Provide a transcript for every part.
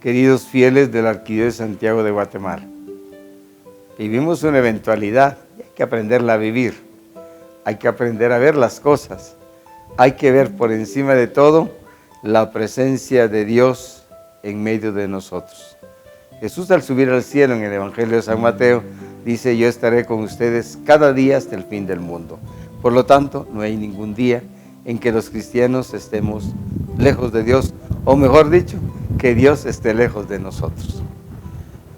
Queridos fieles de la Arquidiócesis de Santiago de Guatemala, vivimos una eventualidad y hay que aprenderla a vivir. Hay que aprender a ver las cosas. Hay que ver por encima de todo la presencia de Dios en medio de nosotros. Jesús, al subir al cielo en el Evangelio de San Mateo, dice: yo estaré con ustedes cada día hasta el fin del mundo. Por lo tanto, no hay ningún día en que los cristianos estemos lejos de Dios, o mejor dicho, que Dios esté lejos de nosotros.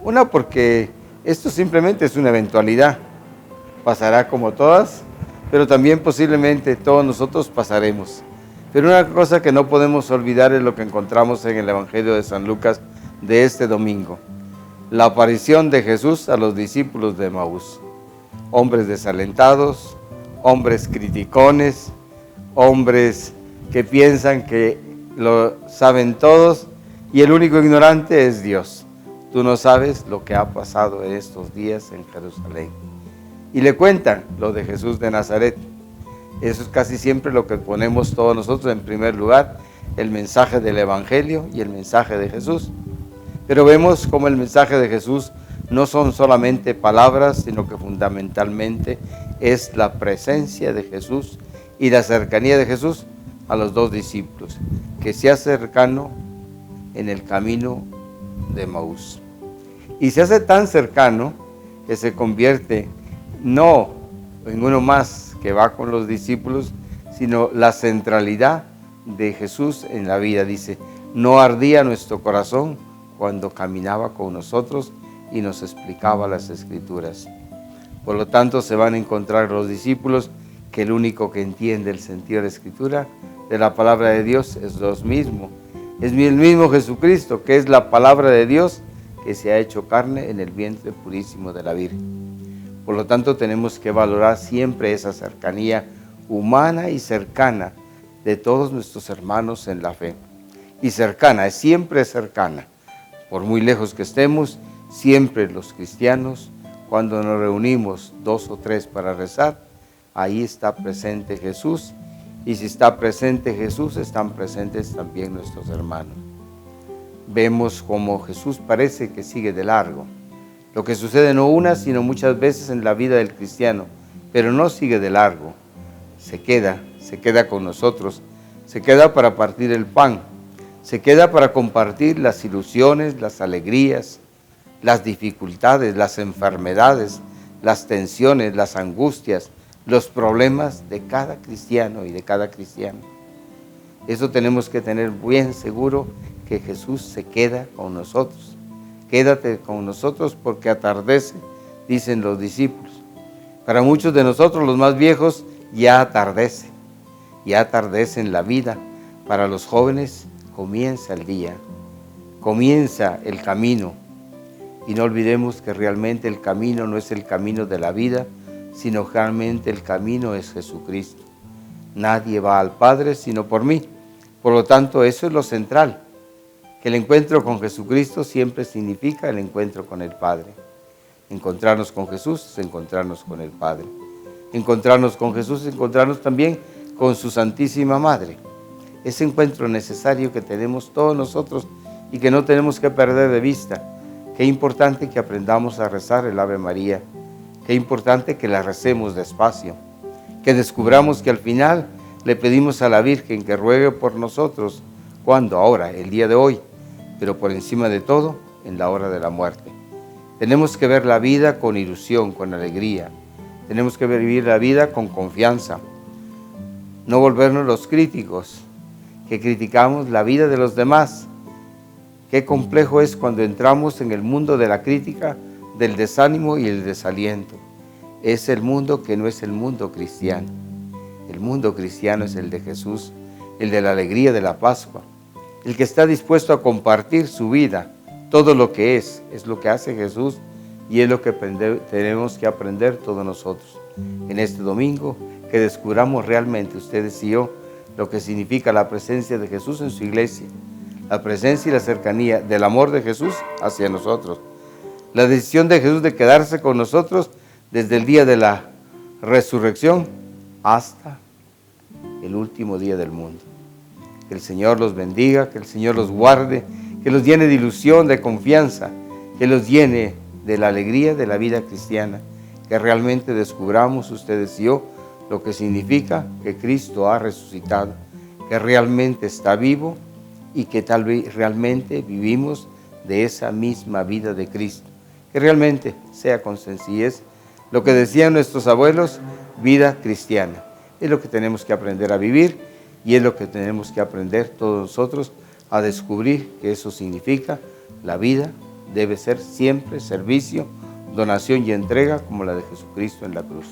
Una, porque esto simplemente es una eventualidad, pasará como todas, pero también posiblemente todos nosotros pasaremos. Pero una cosa que no podemos olvidar es lo que encontramos en el Evangelio de San Lucas de este domingo: la aparición de Jesús a los discípulos de Emaús. Hombres desalentados, hombres criticones, hombres que piensan que lo saben todos y el único ignorante es Dios. Tú no sabes lo que ha pasado en estos días en Jerusalén. Y le cuentan lo de Jesús de Nazaret. Eso es casi siempre lo que ponemos todos nosotros en primer lugar: el mensaje del Evangelio y el mensaje de Jesús. Pero vemos cómo el mensaje de Jesús no son solamente palabras, sino que fundamentalmente es la presencia de Jesús y la cercanía de Jesús a los dos discípulos, que se hace cercano en el camino de Emaús. Y se hace tan cercano que se convierte no en uno más que va con los discípulos, sino la centralidad de Jesús en la vida. Dice: no ardía nuestro corazón cuando caminaba con nosotros y nos explicaba las Escrituras. Por lo tanto, se van a encontrar los discípulos que el único que entiende el sentido de la Escritura, de la palabra de Dios, es Dios mismo. Es el mismo Jesucristo, que es la palabra de Dios, que se ha hecho carne en el vientre purísimo de la Virgen. Por lo tanto, tenemos que valorar siempre esa cercanía humana y cercana de todos nuestros hermanos en la fe. Y cercana, es siempre cercana. Por muy lejos que estemos, siempre los cristianos, cuando nos reunimos 2 o 3 para rezar, ahí está presente Jesús. Y si está presente Jesús, están presentes también nuestros hermanos. Vemos como Jesús parece que sigue de largo. Lo que sucede no una, sino muchas veces en la vida del cristiano, pero no sigue de largo. Se queda con nosotros, se queda para partir el pan, se queda para compartir las ilusiones, las alegrías, las dificultades, las enfermedades, las tensiones, las angustias, los problemas de cada cristiano y de cada cristiana. Eso tenemos que tener bien seguro, que Jesús se queda con nosotros. Quédate con nosotros porque atardece, dicen los discípulos. Para muchos de nosotros, los más viejos, ya atardece en la vida. Para los jóvenes comienza el día, comienza el camino. Y no olvidemos que realmente el camino no es el camino de la vida, sino realmente el camino es Jesucristo. Nadie va al Padre sino por mí. Por lo tanto, eso es lo central. Que el encuentro con Jesucristo siempre significa el encuentro con el Padre. Encontrarnos con Jesús es encontrarnos con el Padre. Encontrarnos con Jesús es encontrarnos también con su Santísima Madre. Ese encuentro necesario que tenemos todos nosotros y que no tenemos que perder de vista. Qué importante que aprendamos a rezar el Ave María. Qué importante que la recemos despacio. Que descubramos que al final le pedimos a la Virgen que ruegue por nosotros. ¿Cuándo? Ahora, el día de hoy. Pero por encima de todo, en la hora de la muerte. Tenemos que ver la vida con ilusión, con alegría. Tenemos que vivir la vida con confianza. No volvernos los críticos, que criticamos la vida de los demás. Qué complejo es cuando entramos en el mundo de la crítica, del desánimo y el desaliento. Es el mundo que no es el mundo cristiano. El mundo cristiano es el de Jesús, el de la alegría de la Pascua. El que está dispuesto a compartir su vida, todo lo que es lo que hace Jesús y es lo que tenemos que aprender todos nosotros. En este domingo, que descubramos realmente ustedes y yo lo que significa la presencia de Jesús en su iglesia, la presencia y la cercanía del amor de Jesús hacia nosotros, la decisión de Jesús de quedarse con nosotros desde el día de la resurrección hasta el último día del mundo. Que el Señor los bendiga, que el Señor los guarde, que los llene de ilusión, de confianza, que los llene de la alegría de la vida cristiana, que realmente descubramos ustedes y yo lo que significa que Cristo ha resucitado, que realmente está vivo y que tal vez realmente vivimos de esa misma vida de Cristo, que realmente sea con sencillez lo que decían nuestros abuelos, vida cristiana. Es lo que tenemos que aprender a vivir y es lo que tenemos que aprender todos nosotros a descubrir que eso significa la vida debe ser siempre servicio, donación y entrega como la de Jesucristo en la cruz.